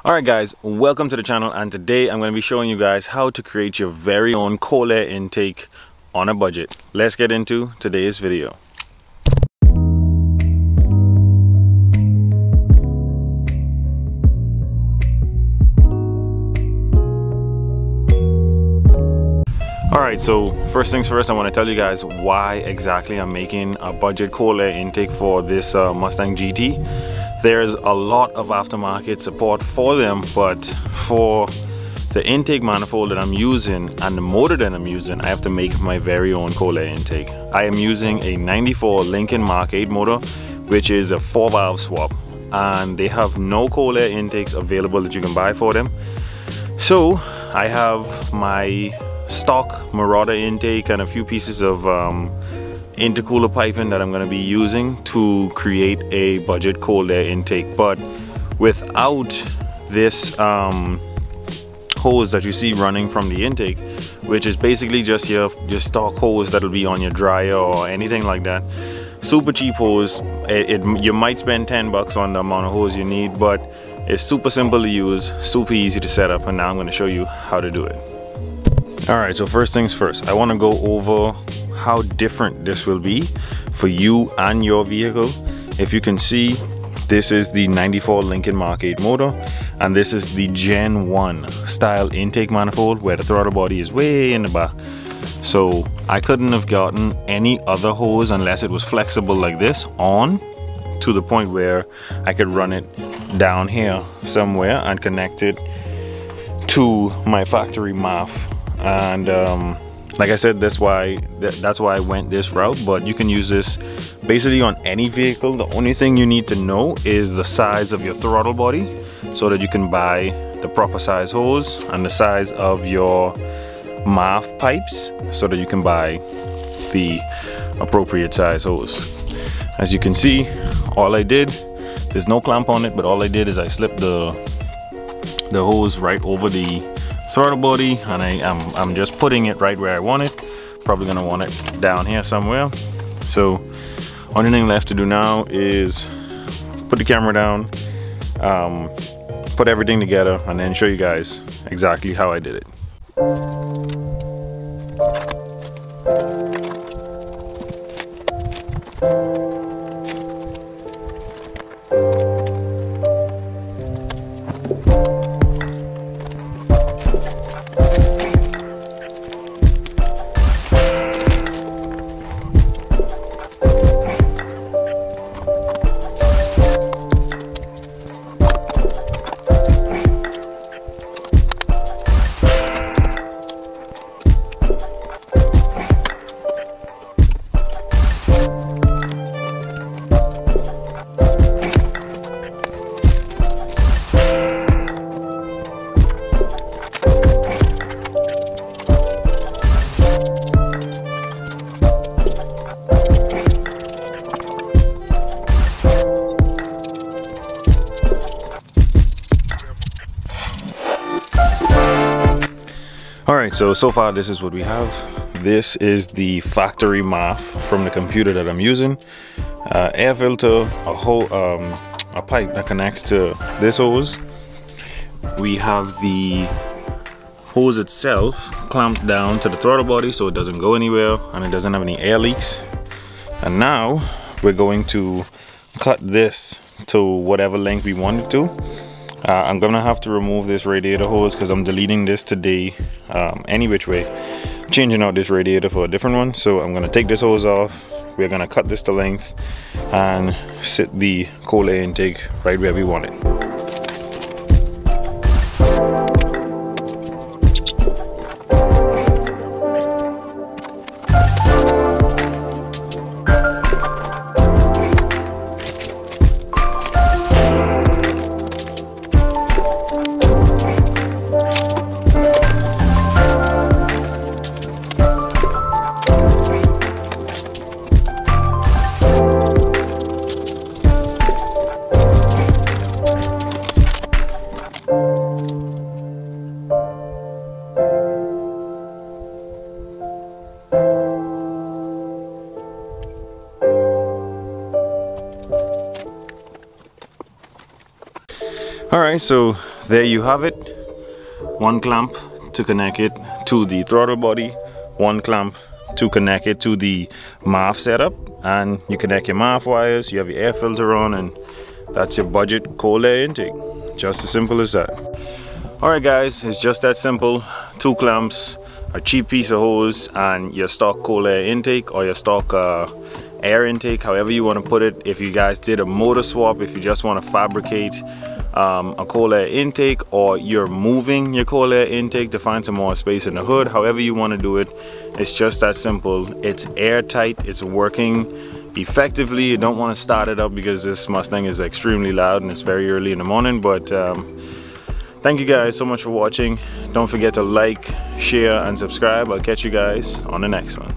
Alright guys, welcome to the channel, and today I'm going to be showing you guys how to create your very own cold air intake on a budget. Let's get into today's video. Alright, so first things first, I want to tell you guys why exactly I'm making a budget cold air intake for this Mustang GT. There's a lot of aftermarket support for them, but for the intake manifold that I'm using and the motor that I'm using, I have to make my very own cold air intake. I am using a 94 Lincoln Mark 8 motor, which is a 4-valve swap, and they have no cold air intakes available that you can buy for them. So I have my stock Marauder intake and a few pieces of intercooler piping that I'm going to be using to create a budget cold air intake. But without this hose that you see running from the intake, which is basically just your stock hose that will be on your dryer or anything like that, super cheap hose. You might spend 10 bucks on the amount of hose you need, but it's super simple to use, super easy to set up, and now I'm going to show you how to do it. Alright, so first things first, I want to go over how different this will be for you and your vehicle. If you can see, this is the 94 Lincoln Mark 8 motor, and this is the Gen 1 style intake manifold where the throttle body is way in the back. So I couldn't have gotten any other hose unless it was flexible like this on to the point where I could run it down here somewhere and connect it to my factory MAF. And like I said, that's why I went this route, but you can use this basically on any vehicle. The only thing you need to know is the size of your throttle body so that you can buy the proper size hose, and the size of your MAF pipes so that you can buy the appropriate size hose. As you can see, all I did, there's no clamp on it, but all I did is I slipped the hose right over the throttle body, and I'm just putting it right where I want it. Probably gonna want it down here somewhere. So only thing left to do now is put the camera down, put everything together, and then show you guys exactly how I did it. Alright, so far this is what we have. This is the factory MAF from the computer that I'm using. Air filter, a pipe that connects to this hose. We have the hose itself clamped down to the throttle body so it doesn't go anywhere and it doesn't have any air leaks. And now we're going to cut this to whatever length we want it to. I'm gonna have to remove this radiator hose because I'm deleting this today any which way, changing out this radiator for a different one. So I'm gonna take this hose off, we're gonna cut this to length and sit the cold air intake right where we want it. Alright, so there you have it. One clamp to connect it to the throttle body, one clamp to connect it to the MAF setup, and you connect your MAF wires, you have your air filter on, and that's your budget cold air intake. Just as simple as that. Alright guys, it's just that simple. 2 clamps, a cheap piece of hose, and your stock cold air intake, or your stock air intake, however you want to put it. If you guys did a motor swap, if you just want to fabricate a cold air intake, or you're moving your cold air intake to find some more space in the hood, however you want to do it, it's just that simple. It's airtight, it's working effectively. You don't want to start it up because this Mustang is extremely loud and it's very early in the morning. But thank you guys so much for watching. Don't forget to like, share, and subscribe. I'll catch you guys on the next one.